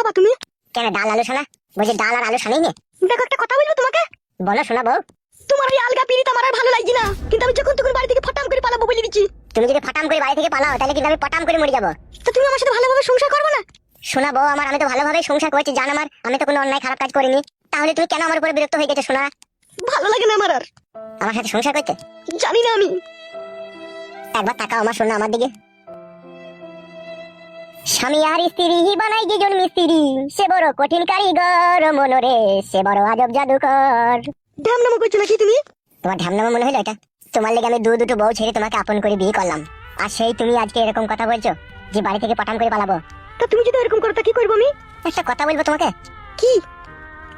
বাবা তুমি? কেন ডাল আলু শোনা? বলছি ডাল আর আলু শোনাই নে। দেখো একটা কথা বলবো তোমাকে। বলো শোনা বউ। তোমার এই আলগা পিরিত আমার আর ভালো লাগছে না, কিন্তু আমি যখন তখন বাড়ি থেকে ফটাম করে পালাবো বলে দিচ্ছি। তুমি যদি ফটাম করে বাড়ি থেকে পালাও তাহলে কিন্তু আমি পটাম করে মরে যাবো। তো তুমি আমার সাথে ভালোভাবে সংসার করবে না? শোনা বউ আমার, আমি তো ভালোভাবে সংসার করছি জান আমার, আমি তো কোনো অন্যায় খারাপ কাজ করিনি। তাহলে তুমি কেন আমার উপরে বিরক্ত হয়ে গেছো শোনা? ভালো লাগে না আমার আর আমার সাথে সংসার করতে। জানি না আমি। একবার তাকাও আমার শোনা আমার দিকে। স্বামী আর স্ত্রী বানাই দুজন মিস্ত্রি, সে বড় কঠিন কারিগর মনরে, সে বড় আজব জাদুকর। ঢ্যামনামো করছো নাকি তুমি? তোমার ঢ্যামনামা মনে হলো এটা? তোমার লেগে আমি দুটো বউ ছেড়ে তোমাকে আপন করে বিয়ে করলাম, আর সেই তুমি আজকে এরকম কথা বলছো যে বাড়ি থেকে পটাম করে পালাবো। তা তুমি যদি এরকম করো তা কি করবো আমি? একটা কথা বলবো তোমাকে। কি?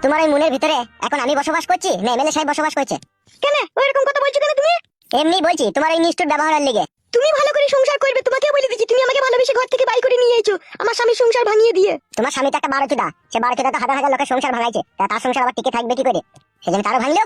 তোমার ওই মনের ভিতরে এখন আমি বসবাস করছি না এমএলএ সাহেব বসবাস করছে? কেন ওইরকম কথা বলছো কেন তুমি? এমনি বলছি তোমার এই নিষ্ঠুর ব্যবহারের লেগে। তুমি ভালো করে সংসার করবে তোমাকে বলে দিচ্ছি। তুমি আমাকে ভালোবেসে ঘর থেকে বাই করে নিয়ে এসেছো আমার স্বামীর সংসার ভাঙিয়ে দিয়ে। তোমার স্বামী তো একটা বারোচুদা, সে বারোচুদা তো হাজার হাজার লোকের সংসার ভাঙাইছে, তা তার সংসার আবার টিকে থাকবে কি করে? সেজন্য তারও ভাঙলো।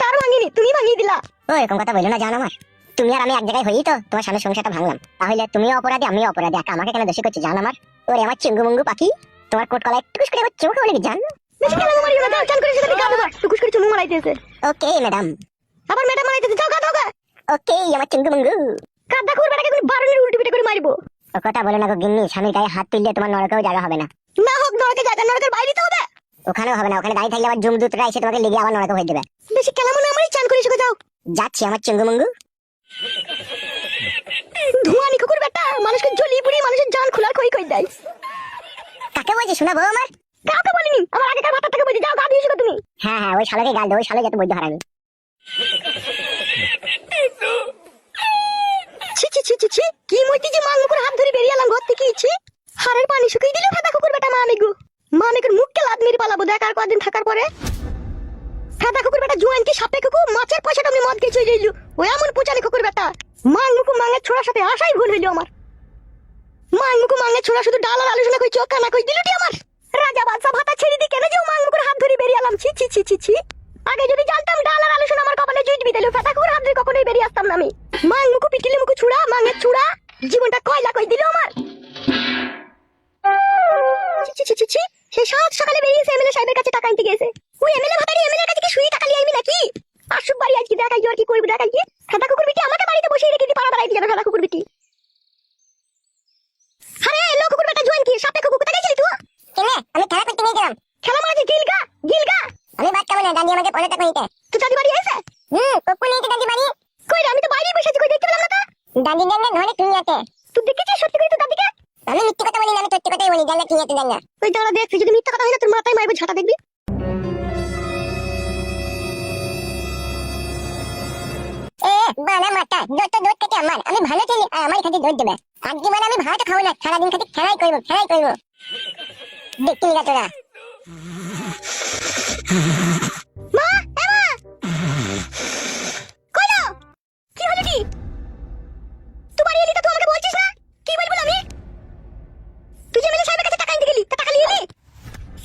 তার ভাঙিনি, তুমি ভাঙিয়ে দিলা। ও এরকম কথা বললো না জান আমার। তুমি আর আমি এক জায়গায় হই তো তোমার স্বামীর সংসারটা ভাঙলাম, তাহলে তুমিও অপরাধী আমিও অপরাধী, একা আমাকে কেন দোষী করছো জান আমার? ওরে আমার চিঙ্গু মুঙ্গু পাখি, তোমার কোট কলায় টুকুস করে আবার চোখ বলে জান। বেশি কেন মারিও না, যাও চান করে সেটা গা ধোবা। টুকুস করে চুমু মারাইতেছে। Okay madam. আবার ম্যাডাম মারাইতেছে, যাও গা ধোগা। ওকে আমার চিঙ্গু মুঙ্গু। কাদা কুকুর বেটাকে তুমি বারণের উল্টো পিঠে করে মারবো। ও কথা বলো না গো গিন্নি, স্বামীর গায়ে হাত তুললে তোমার নরকেও জায়গা হবে না। না হোক নরকে জায়গা, নরকের বাইরে তো হবে। ওখানেও হবে না, ওখানে দাঁড়িয়ে থাকলে আবার জমদূতরা এসে তোমাকে লেগে আবার নরকে হয়ে যাবে। বেশি কেন মনে আমারই চান করে এসে যাও। যাচ্ছি আমার চিঙ্গু মুঙ্গু। ধোঁয়ানি কুকুর বেটা মানুষকে জ্বলিয়ে পুড়িয়ে মানুষের জান খোলার খই খই দেয়। কাকে বলছি শোনা বউ আমার? কাউকে বলিনি, আমার আগেকার ভাতার থেকে বলছি, যাও গা দিয়ে এসো তুমি। হ্যাঁ ওই শালাকে গাল দে, ওই শালা যত বৈধ হারামি। ছি ছি ছি ছি ছি, কি মইতি যে মাল মুখের হাত ধরে বেরিয়ে এলাম ঘর থেকে। ইচ্ছে হাড়ের পানি শুকিয়ে দিল ফাদা কুকুর বেটা। মা আমিগো মানিকের মুখকে লাত মেরে পালাবো দেখ আর কদিন থাকার পরে। ফাদা কুকুর বেটা জোয়ান কি সাপে কুকুর মাছের পয়সাটা আমি মদ খেয়ে চলে যাইলো। ওই এমন পুচানি কুকুর বেটা মাং মুকু মাঙের ছোড়ার সাথে আসাই ভুল হইলো আমার। মাং মুকু মাঙের ছোড়া শুধু ডাল আর আলোচনা কই চোখ কানা কই দিলটি আমার। রাজা বাদশা ভাতা ছেড়ে দি কেন যে মাং মুকুর হাত ধরে বেরিয়ে এলাম। ছি ছি ছি ছি ছি, আগে যদি জানতাম ডাল আর আলোচনা আমার কপালে জুজবি তাহলে ফাদা কুকুর হাত ধরে কখনোই বেরিয়ে আসতাম না আমি। মাং মুকু পিটিলে মুকু ছুড়া মাঙের ছুড়া জীবনটা কয়লা কই দিল আমার। ছি ছি ছি ছি ছি, সেই সাত সকালে বেরিয়েছে এমএলএ সাহেবের কাছে টাকা আনতে গেছে। ওই এমএলএ ভাতারি এমএলএ কাছে কি শুই টাকা নিয়ে আইবি নাকি? আসুক বাড়ি আজকে দেখাই আর কি করবি দেখাই। ফাদা কুকুর বিটি আমাকে বাড়িতে বসিয়ে রেখে দি পাড়া বাড়াইতে যাবে ফাদা কুকুর বিটি। আরে লো কুকুর বেটা জোয়ান কি সাপে কুকুর কোথায় গেছিলি তুই? কেনে আমি খেলা করতে নিয়ে গেলাম। খেলা মারাছিস গিলগা গিলগা। আমি বাদ কামে না, দাঁড়িয়ে আমাকে 50 টাকা নিতে। তুই দাদি বাড়ি আইছে? কখন নিতে দাঁড়িয়ে বাড়ি? কই রে, আমি তো বাইরেই বসে আছি, কই দেখতে পেলাম না তো। দাঁড়িয়ে জানলে ধরে তুই আতে। তুই দেখেছিস সত্যি করে তুই দাদিকে? আমি মিথ্যে কথা বলি না, আমি সত্যি কথাই বলি, জানলে তুই আতে জানলা। ওই দাঁড়া দেখছি, যদি মিথ্যা কথা হয় না তোর মাথায় মারবো ঝাঁটা দেখবি। এ বানা মাথা যত দৌড় থেকে আমার, আমি ভালো ছেলে আর আমার খাতে দৌড় দেবে। আজকে মানে আমি ভাত খাবো না, সারাদিন খাতে খেলাই করবো দেখতে লিগা তোরা। মা এ মা কই না, কি হলো কি? তুই বাড়ি এলি তো তুই আমাকে বলছিস না? কি বলবো আমি? তুই যে এমএলএ সাহেবের কাছে টাকা আনতে গেলি, তা টাকা নিয়ে এলি?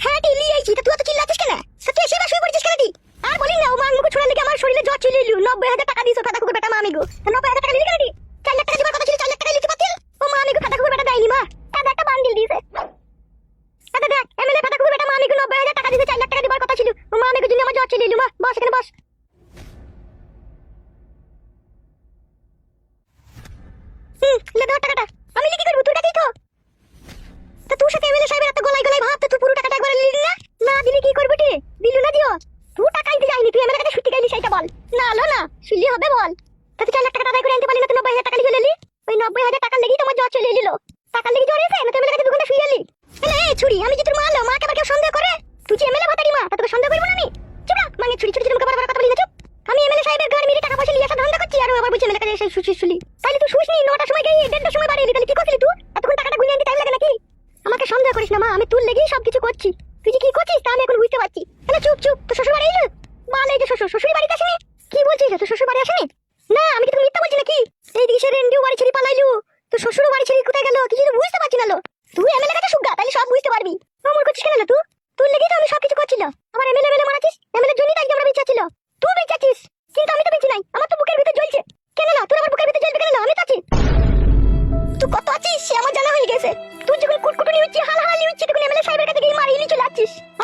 হ্যাঁ টিলি আইছি, তা তুই এত চিল্লাছিস কেন? সত্যি এসে বা শুয়ে পড়ছিস কেন তুই? আর বলিস না ও মাং মুখ ছুড়ার লেগে আমার শরীরে জ্বর চলে এলো। 90,000 টাকা দিয়েছো ফাদা কুকুর বেটা মা আমিগো। 90,000 টাকা নিলি কেন তুই? 4 লাখ টাকা দিবার কথা ছিল, 4 লাখ টাকা লিখতে পারতিল। ও মা আমিগো ফাদা কুকুর বেটা দেয়নি মা, দাদা একটা বান্ডিল দিয়েছে। দাদা দেখ এমএলএ ফাদা কুকুর বেটা মা আমিগো 90,000 টাকা দিয়েছে, 4 লাখ টাকা দিবার কথা ছিল। ও মা আমিগো জন্য আমার জ্বর চলে এলো। মা বস এখানে বস। লে দাও টাকাটা, আমি লিখি করবো তোর কাছেই তো। তা তোর সাথে এমএলএ সাহেবের এত গলায় গলায় ভাব, তুই পুরো টাকাটা একবার নিলি না? না দিলে কি করবি তুই? দিলু না দিও, তুই টাকা দিতে যাইনি, তুই এমএলএ কাছে ছুটি গাইলি সেটা বল। না আলো না শুনলি হবে বল। তা তুই 4 লাখ টাকা আদায় করে আনতে পারলি না, তুই 90,000 টাকা লিখে এলি। ওই 90,000 টাকা লেগেই তোমার জ্বর চলে এলো। টাকা লেগে জ্বর এসে না তুই এমএলএ কাছে 2 ঘন্টা শুয়ে এলি। এই ছুরি, আমি যে তোর মা আলো, মাকে আবার কেউ সন্দেহ করে? তুই যে এমএলএ ভাতারি মা, তা তোকে সন্দেহ করবো না আমি? চুপ না মাঙে ছুরি ছুরি মুখে বারবার কথা বলি না, চুপ। আমি এমএলএ সাহেবের গাড়ি মেরে টাকা পয়সা নিয়ে আসা ধান্দা করছি, আর ও আবার বলছে এমএলএ কাছে এসে শুলি। তাইলে তুই শুসনি 9টার সময় গিয়ে 1:30টার সময় বাড়ি এলি, তাহলে কি করছিলি তুই? এতক্ষণ টাকাটা গুনিয়ে আনতে টাইম লাগে নাকি? আমাকে সন্দেহ করিস না মা, আমি তোর লেগেই সবকিছু করছি। তুই যে কি করছিস তা আমি এখন বুঝতে পারছি। তাহলে চুপ চুপ, তোর শ্বশুর বাড়ি এলো? মাল এই যে শ্বশুর বাড়িতে আসেনি? কি বলছিস, তোর শ্বশুর বাড়ি আসেনি? না আমি কি তোকে মিথ্যা বলছি নাকি? এই দিকে রেন্ডিও বাড়ি ছেড়ে পালাইলু, তোর শ্বশুর বাড়ি ছেড়ে কোথায় গেল কিছু তো বুঝতে পারছি না। লো তুই এমএলএ কাছে সুগা, তাহলে সব বুঝতে পারবি। অমর করছিস কেন তুই? তোর লেগেই তো আমি সবকিছু করছিল। আমার এমএলএ মারাছিস, এমএলএ জন্যই তাই আমরা বেঁচে ছিল। তুই বেঁচে আছিস কিন্তু আমি তো বেঁচে নাই, আমার তো বুকের ভিতর জ্বলছে। কেন না তোর আমার বুকের ভিতর জ্বলবে কেন না? আমি তো আছি। তুই কত আছিস সে আমার জানা হয়ে গেছে। তুই যখন কুটকুটুনি হচ্ছি হালহালি হচ্ছি তখন এমএলএ সাহেবের কাছে গিয়ে করছিস?